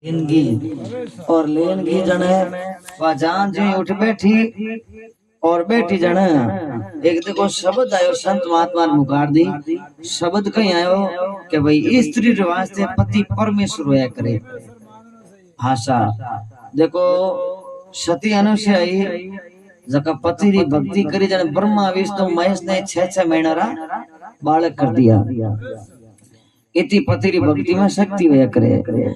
लेनगी और लेनगी जने वा जान जो उठ बैठी और बैठी जने एक देखो शब्द आयो संत महात्मा ने मुकार दी शब्द कहीं आयो कि भाई स्त्री रे वास्ते पति परमेश्वर होया करे। भाषा देखो सती अनुसया आई जका पति री भक्ति करी जने ब्रह्मा विष्णु महेश ने 6 महीना रा बालक कर दिया। इति पति री भक्ति में शक्ति होया करे।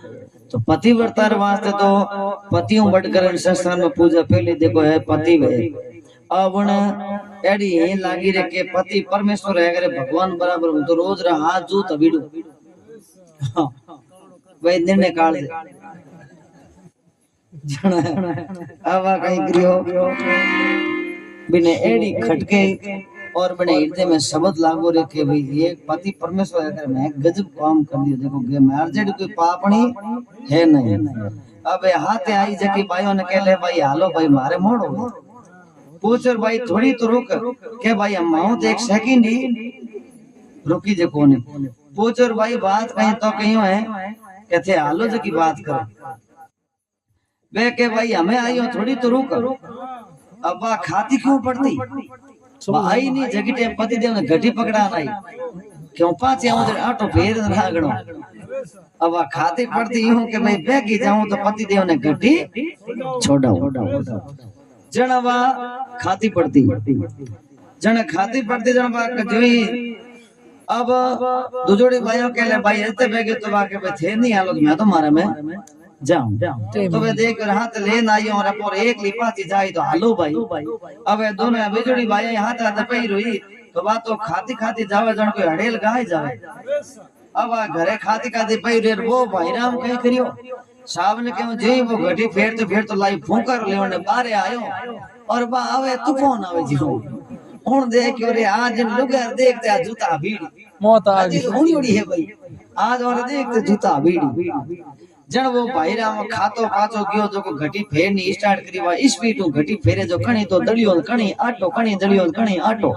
तो पतिव्रता वास्ते तो पतियों बढ़कर संस्थान में पूजा पहले देखो है पति वे अब एडी ये लागी रे के पति परमेश्वर है करे भगवान बराबर तो रोज रा हाथ जो तबीडू वे निर्णय काल दे आवा कहीं करियो बिने एडी खटके और बने हृदय में शब्द लागू रखे भाई ये पति परमेश्वर अगर मैं गजब काम कर दियो देखो गे मैं अर्जेड कोई पापणी है नहीं। अब हाथे आई जकी भाइयों ने कह ले भाई हालो भाई मारे मोड़ो पूछर भाई थोड़ी तो रुक के भाई अम्माओ तो एक सेकंड ही रुकी जे कोने पूछर भाई बात कहीं तो कहीं है कहते हालो जकी बात करो वे के भाई हमें आइयो थोड़ी तो रुक अब खाती क्यों पड़ती आई नहीं जगी टेम पति देव ने घटी पकड़ा नहीं क्यों पाचे उधर आटो फेर लागणो अब खाती पड़ती यूं के मैं बैगी जाऊं तो पति देव ने घटी छोड़ाओ जनवा खाती पड़ती जन खाती पड़ती जनवा जोई अब दुजोड़ी भाइयों के ले भाई ऐसे बैगे तो बाके पे थे नहीं हालो मैं तो मारे में जाऊं तो वे देख हाथ लेन आई और अपोर एक लिपाती जाई तो हालो भाई अब दोनों बिजड़ी भाई हाथ हाथ पई रही तो बात तो खाती खाती जावे जण कोई हड़ेल गाय जावे अब घरे खाती खाती पई रे वो भाई राम कहीं करियो साहब ने क्यों जे वो घटी फेर तो लाई फूंकर लेवने बारे आयो और बा आवे तूफान आवे जी हुन देख रे आज लुगर देखते आ जूता भीड़ मौत आ गई हुनी उड़ी है भाई आज और देखते जूता भीड़ जन वो भाई राम खातो पाचो गयो जो को घटी फेर नी स्टार्ट करी वा स्पीड तो घटी फेरे जो कणी तो दलियो कणी आटो कणी दलियो कणी आटो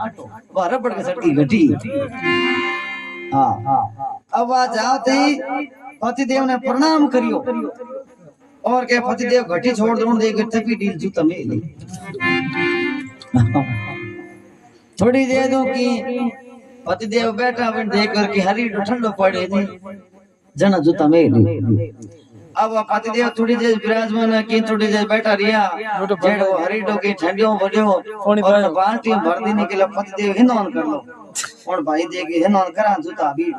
वा रबड़ के सटकी घटी हां अब आ जाते पति देव ने प्रणाम करियो और के पति देव घटी छोड़ दो दे के थपी डील जूता में ले थोड़ी देर दो की पति देव बैठा बन देख कर के हरी ठंडो पड़े थे जना जूता में ले अब पति देव थोड़ी देर विराजमान की थोड़ी देर बैठा रिया जेड़ो हरिडो की ठंडियो बढ़ियो और बाल्टी भर देने के लिए पति देव हिनोन कर लो और भाई दे के हिनोन करा जूता भीड़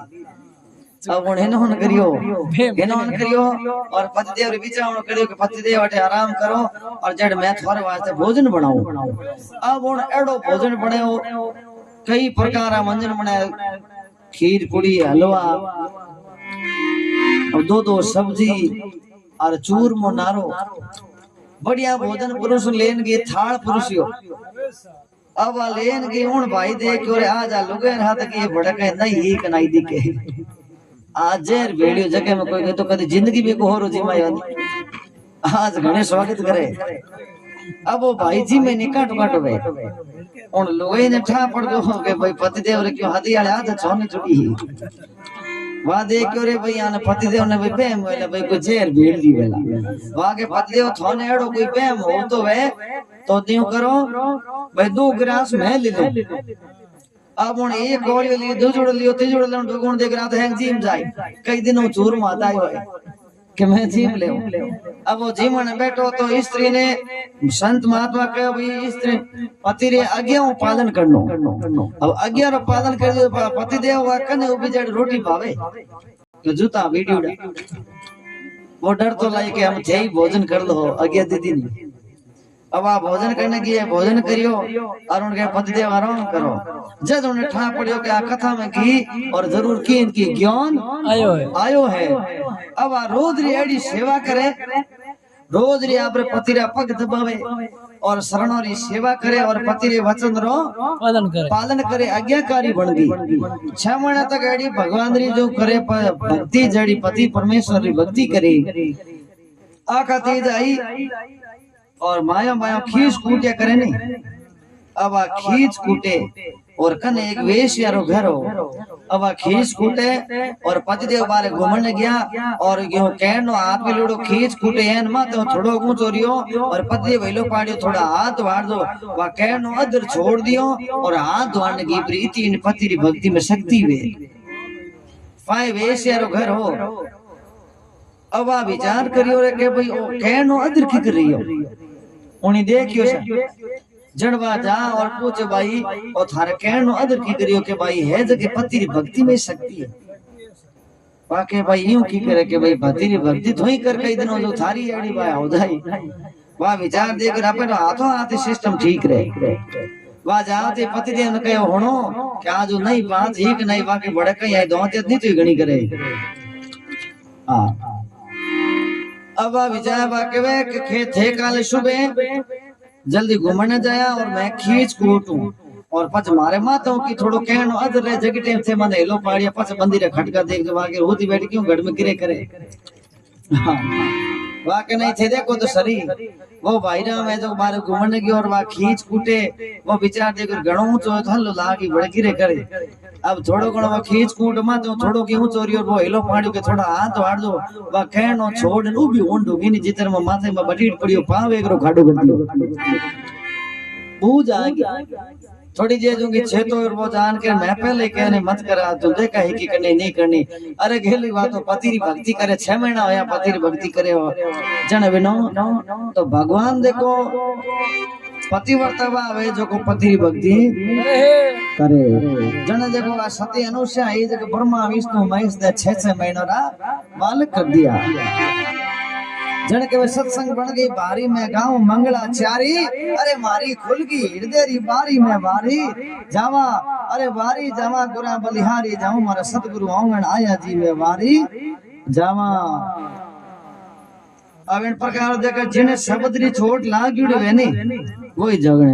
अब उन हिनोन करियो और पति देव रे विचार करियो कि पति देव अटे आराम करो और जड़ मैं थारे वास्ते भोजन बनाऊं अब उन एडो भोजन बनायो कई प्रकार व्यंजन बनाया खीर पूरी हलवा और दो सब्जी और चूरमो नारो बढ़िया भोजन पुरुष लेन गए थाल पुरुषियो अब लेन गए उन भाई देख और आज लुगे हाथ की भड़क नहीं ही कनाई दी के आज जेर वीडियो जगह में कोई तो कभी जिंदगी में को हो रोजी मायानी आज घणे स्वागत करे अब वो भाई जी में निकाट काटो वे उन लोगे ने ठा पड़ गो के भाई पति देव रे क्यों हाथी आले हाथ छोने चुकी वा देख क्यों रे भाई आने पति देव ने भाई प्रेम होले भाई को जेर भीड़ दी वेला वा के पति देव छोने एड़ो कोई प्रेम हो तो वे तो दियो करो भाई 2 गिलास में ले लो अब उन एक गोली लिए दो जोड़ लियो तीन जोड़ लियो दो गुण देख रहा था हैंग जिम जाए कई दिनों चूर माता है कि मैं जिम ले अब वो जिम में बैठो तो स्त्री ने संत महात्मा कहे भाई स्त्री पति रे आज्ञा पालन करनो अब आज्ञा रो पालन कर दो पति देव वा कने उभी जड़ रोटी भावे तो जूता वीडियो वो डर तो लाई के हम जय भोजन कर लो आज्ञा दीदी ने अब आप भोजन करने की है भोजन करियो और उनके पति देव आराम करो जब उन्हें ठा पड़ियो कि कथा में की और जरूर की इनकी ज्ञान आयो है अब रोज री एडी सेवा करे रोज री आपरे पति रे पग दबावे और शरणों री सेवा करे और पति रे वचन रो पालन करे आज्ञाकारी बन गई 6 महीना तक एडी भगवान री जो करे भक्ति जड़ी पति परमेश्वर री भक्ति करे आका तेज आई और माया माया खींच कूटे करे नहीं अब खींच कूटे और कने एक वेश्यारो घर हो। अब आ खींच कूटे और पतिदेव बारे घूमने गया और यो कहनो हाथ में लोड़ो खींच कूटे एन मत तो थोड़ो ऊंचो रियो और पतिदेव वेलो पाड़ियो थोड़ा हाथ वाड़ दो वा कहनो अदर छोड़ दियो और हाथ धोने की प्रीति इन पति री भक्ति में शक्ति वे फाइ वेश्यारो घर हो। अब आ विचार करियो रे के भाई ओ कहनो अदर की कर रियो उनी देखियो से जड़वा जा और पूछ भाई और थारे कहनो अदर की करियो के भाई है जके पति री भक्ति में शक्ति है वाके भाई यूं की करे के भाई पति री भक्ति थोई कर कई दिनों जो थारी एड़ी भाई हो जाई वा विचार देकर अपन हाथों हाथ सिस्टम ठीक रहे वा जाते पति देव ने कहो होनो क्या जो नहीं बात एक नहीं वाके बड़े कई है दोते नहीं तो गणी करे हां अब विचार वाके वे के थे काले सुबह जल्दी घूमने जाया और मैं खींच कूटू और पच मारे माताओं की थोड़ो कहनो अदर रे जगी टेम से मन हेलो पाड़िया पच बंदी रे खटका देख जो आगे होती बैठी क्यों गढ़ में गिरे करे हां वाके नहीं थे देखो तो सरी वो भाईरा में जो बाहर घूमने की और वा खींच कूटे वो विचार देकर गणो ऊंचो थल्लो लागी बड़े गिरे करे अब थोड़ो गणो वो खींच कूट मा तो थोड़ो की ऊंचो रियो वो हेलो पाड़ियो के थोड़ा हाथ वाड़ दो वा कहनो छोड़ नु भी ओंडो गिनी जितर में माथे में बटीट पड़ियो पाव एकरो खाडो कर दियो बूझ आ गई थोड़ी जे दूंगी छे तो वो जान के मैं पहले कहने मत करा तू देखा है कि करनी नहीं करनी अरे घेली बात पति री भक्ति करे 6 महीना होया पति री भक्ति करे हो जन विनो तो भगवान देखो पतिव्रता आवे जो को पति री भक्ति करे जन देखो सती अनुष्या ये जगह ब्रह्मा विष्णु महेश ने 6 महीना रा बालक कर दिया जन के वे सत्संग बन गई बारी में गाँव मंगलाचारी अरे मारी खुल गई हृदय री बारी में बारी जावा अरे बारी जावा गुरा बलिहारी जाऊं मारा सतगुरु आंगन आया जी में बारी जावा अब इन प्रकार देखा जिन्हें शब्द री छोट लागी वे नहीं वही जगने